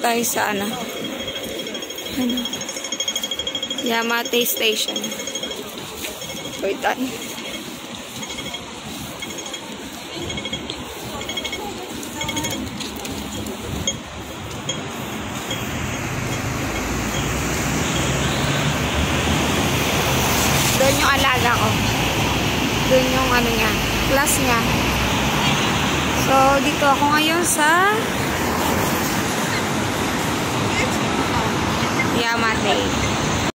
tayo sa ano? Yamate Station. Wait tayo. Doon yung alaga ko. Doon yung ano niya, class niya. So, dito ako ngayon sa Yamate.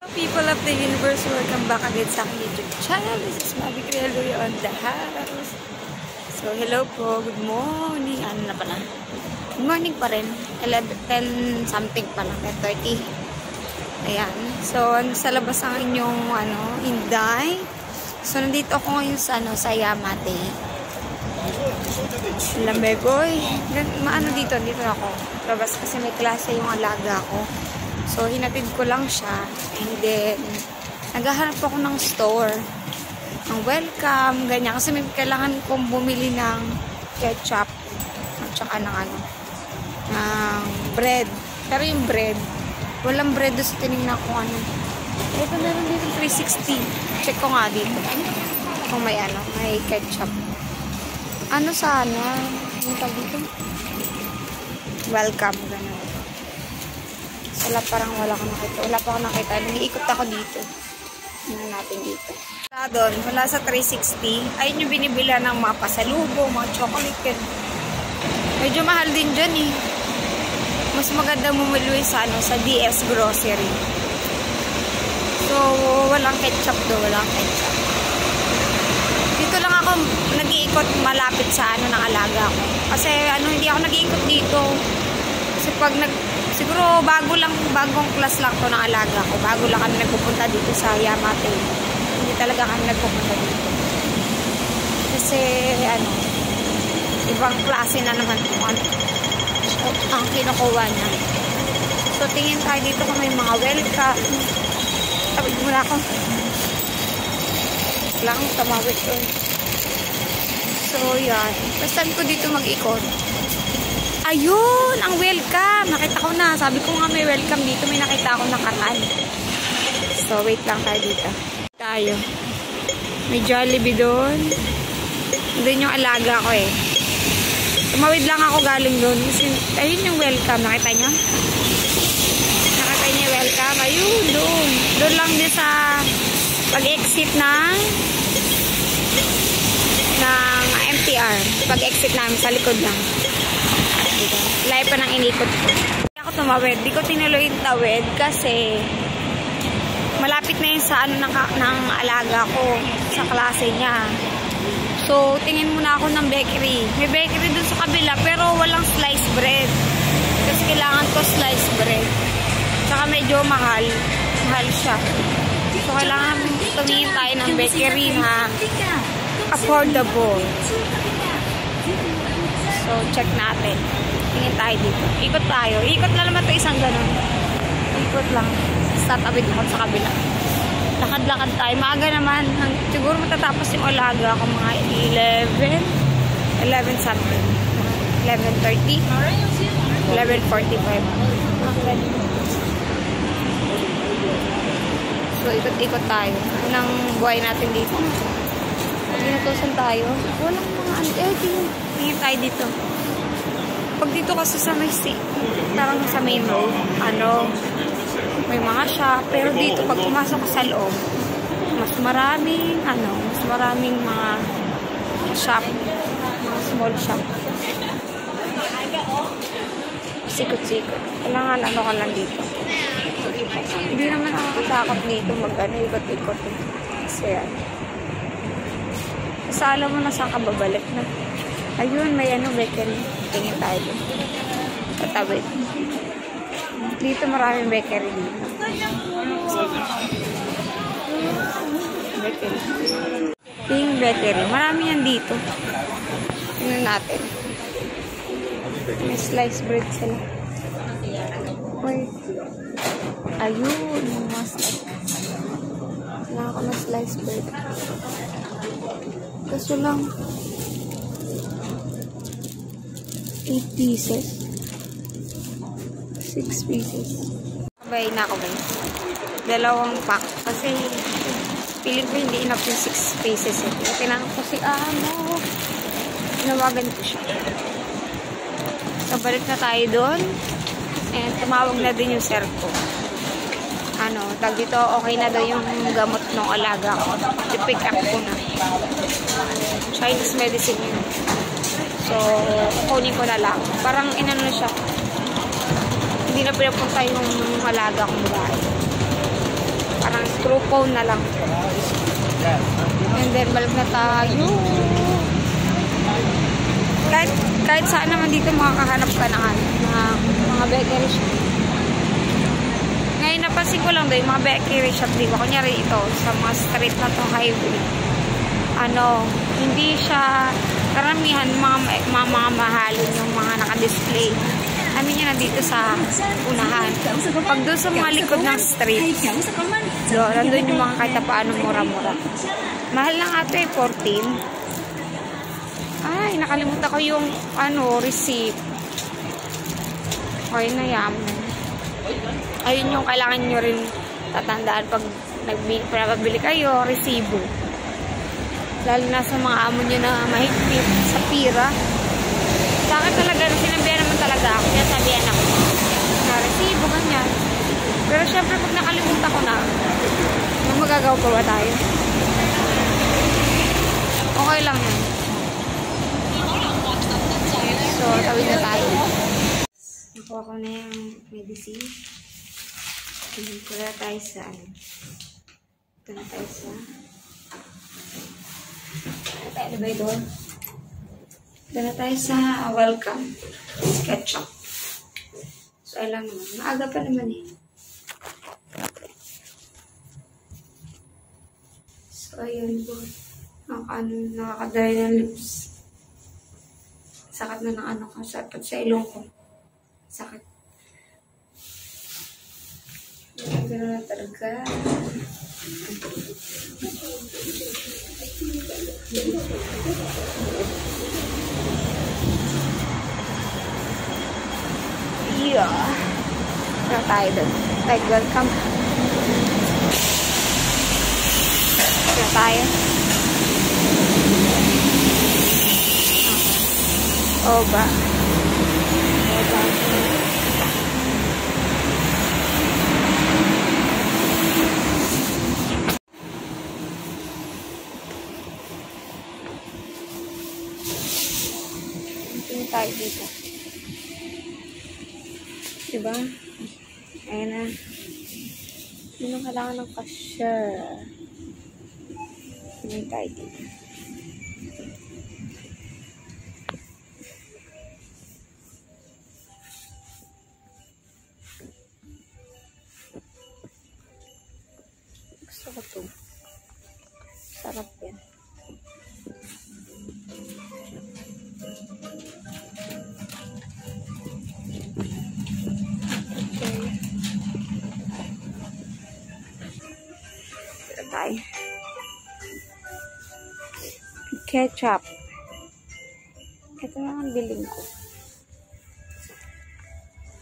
Hello people of the universe, welcome back again sa aking YouTube channel. This is Mavi Crealoy on the house. So, hello po, good morning. Ano na pala? Good morning pa rin. 10 something pa lang, 10:30. Ayan. So, sa labas ang inyong Inday. So, nandito ako ngayon sa sa Yamate. Lambegoy. Dito ako. Labas kasi may klase yung alaga ko. So, hinatid ko lang siya. And then, naghahanap ako ng store. Ang welcome, ganyan. Kasi may kailangan kong bumili ng ketchup. At saka ng bread. Pero yung bread, walang bread doon sa tinignan ko Ito meron dito 360. Check ko nga dito. Kung may may ketchup. Ano sana? Ano tawag dito? Welcome. Ganun. Wala, parang wala ko nakita. Wala pa ako nakita. Nag-iikot ako dito. Tingnan natin dito. Wala doon. Wala sa 360. Ayun yung binibila ng mga pasalubong, mga chocolate. Medyo mahal din dyan eh. Mas maganda bumili sa DS Grocery. So, walang ketchup doon. Walang ketchup. Dito lang ako nag-iikot malapit sa ng alaga ko. Kasi hindi ako nag-iikot dito. Kasi pag siguro bagong class lang to ng alaga ko. Bago lang kami nagpupunta dito sa Yamate. Hindi talaga kami nagpupunta dito. Kasi ibang klase na naman kung ang kinukuha niya. So, tingin tayo dito kung may mga welcome. Tawid muna ako. Lang, tumawid ko. So, yan. Bastahan ko dito mag-ikot. Ayun! Ang welcome! Nakita ko na. Sabi ko nga may welcome dito. May nakita ako na katal. So, wait lang tayo dito. Tayo. May Jollibee doon. Doon yung alaga ko eh. Tumawid lang ako galing doon. Ayun yung welcome. Nakita nyo? Nakita nyo yung welcome? Ayun, doon. Doon lang din sa pag-exit ng MTR. Pag-exit namin sa likod lang. Layo pa ng inikot ko. Hindi ako tumawid. Di ko tinuloy yung tawid kasi malapit na yun sa ng alaga ko. Sa klase niya. So, tingin muna ako ng bakery. May bakery dun sa kabila, pero walang sliced bread. Kasi kailangan ko sliced bread. Saka medyo mahal. Mahal siya. So, kailangan tumingin tayo ng bakery na affordable. So, check natin. Tingin tayo dito. Ikot tayo. Ikot na naman ito isang ganun. Ikot lang. Tatawid ako sa kabila. Lakad-lakad tayo. Maaga naman. Siguro matatapos yung alaga ako mga 11 something. 11:30. 11:45. Okay. So, ikot-ikot tayo. Anong buhay natin dito? Ginatusan tayo. Walang mga tingin tayo dito. Pag dito kasi sa may parang sa main road, may mga shop, pero dito pag pumasok ka sa loob, mas maraming mga shop, mga small shop. Sikot-sikot. Kailangan ka lang dito. Hindi naman nakakatakot dito ikot-ikot. Kasi kasi alam mo na saan ka babalik na. Ayun, may bakery. Tingin tayo dito. Tatawid. Dito maraming bakery dito. Bakery. Yung bakery. Marami yan dito. Tingnan natin. May sliced bread sila. Wait. Ayun. Wala ko na sliced bread. Kaso lang 8 pieces. 6 pieces. Sabay na ako guys. 2 pack. Kasi feeling ko hindi enough yung 6 pieces. Tinanong ko si Amo. Tinawagan ko siya. So, balik na tayo doon. And tumawag na din yung sir ko. Tag dito, okay na daw yung gamot ng alaga ko. I-pick up ko na. Chinese medicine yun. So, kukunin ko na lang. Parang inano na siya. Hindi na pinapunta yung alaga kong bahay. Parang screw phone na lang. And then, balik na tayo. Kahit saan naman dito makakahanap ka na mga bakery shop. Ngayon, napansin ko lang doon, mga bakery shop, di ba? Kunyari ito, sa mga street na to highway. Hindi siya, karamihan, mga mahalin yung mga naka-display. Yun nandito sa unahan. Pag doon sa mga likod ng street, nandun yung mga kahit na paano mura-mura. Mahal lang ato 14. Ay, nakalimutan ko yung receipt. Okay na yan. Ayun yung kailangan nyo rin tatandaan pag nagpapabili kayo, resibo. Lalo na sa mga amo nyo na mahigpit sa pira. Sa akin talaga, sinabihan naman talaga ako. Kaya sabihan ako na resibo, ganyan. Pero syempre, pag nakalimutan ko na, magagawa pa ba tayo? Okay lang yan. So, tawid na tayo. Nakuha ko na yung medicine. Tingin ko na tayo sa ito na tayo sa ano ba ito? Ito na tayo sa welcome ketchup. So, alam mo, maaga pa naman eh. So, ayun po. Nakakadry ng lips. Sakit na ng sakit sa ilong ko. Sakit. Gano'n na talaga. Yeah. Wala tayo doon. Like, welcome. Wala tayo. Oh, ba? Oh, ba? Tingin tayo dito. Diba? Ayan na. Yun ang kailangan ng cashier. Tingin tayo dito. Gusto ko ito. Sarap yan. Okay. Ketchup. Ito lang ang biling ko.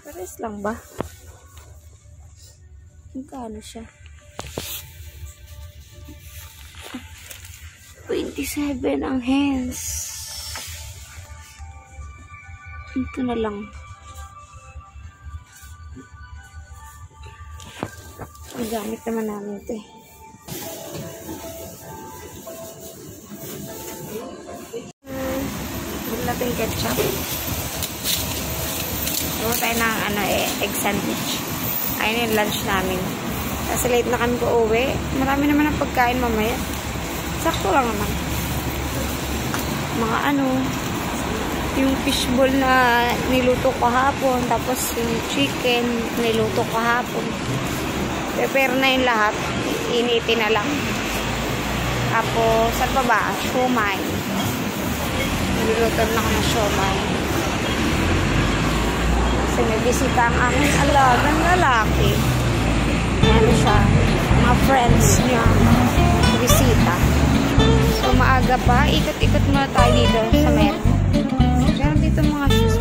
Pares lang ba? Magkano siya? 27 ang hands. Ito na lang. Ang gamit naman namin ito eh. Bigla natin ketchup. Gawa tayo ng egg sandwich. Ayun yung lunch namin. Kasi late na kami po uwi. Marami naman ang pagkain mamaya. Sakto lang naman. Mga yung fishball na niluto kahapon, tapos yung chicken niluto kahapon. Prepare na yung lahat. Initin na lang. Tapos, saan pa ba? Siomai. Niluto na ako ng siomai. Kasi may bisita ang aming alagang lalaki. Ano siya? Mga friends niya. Bisita. So, maaga pa. Ikot-ikot muna tayo dito sa Metro. Meron dito mga shoes.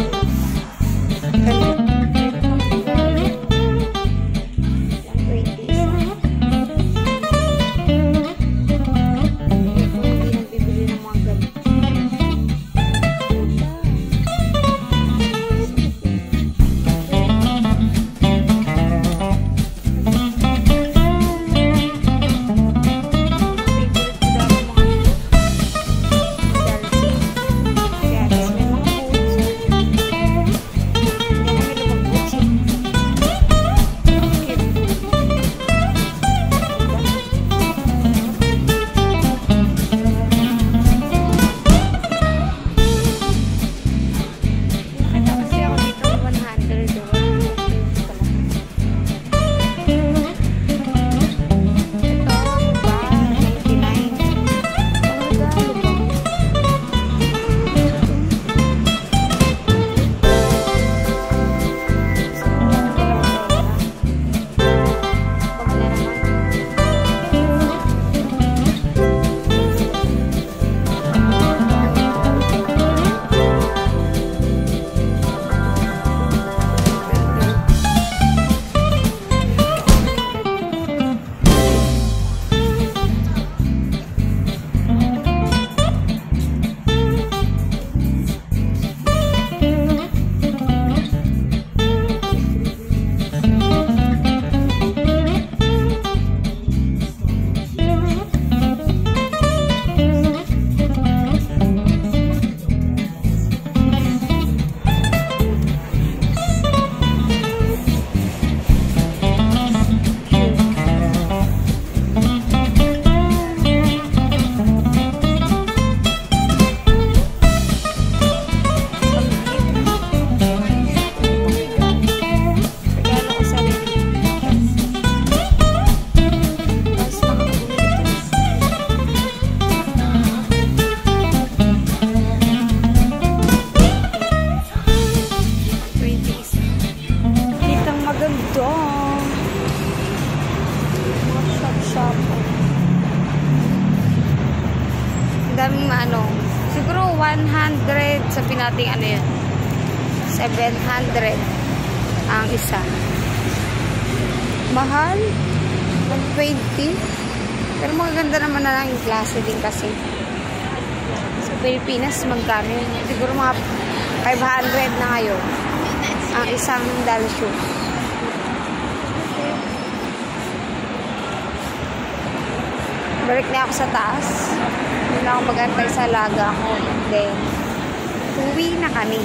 daming ano. Siguro 100, sabi natin ano yun. 700 ang isa. Mahal? 120? Pero magaganda naman na lang yung klase din kasi. Sa Pilipinas, magkano yun? Siguro mga 500 na ngayon. Ang isang doll shoe. Balik na ako sa taas. Hindi na ako mag-antay sa alaga ko. Then, uwi na kami.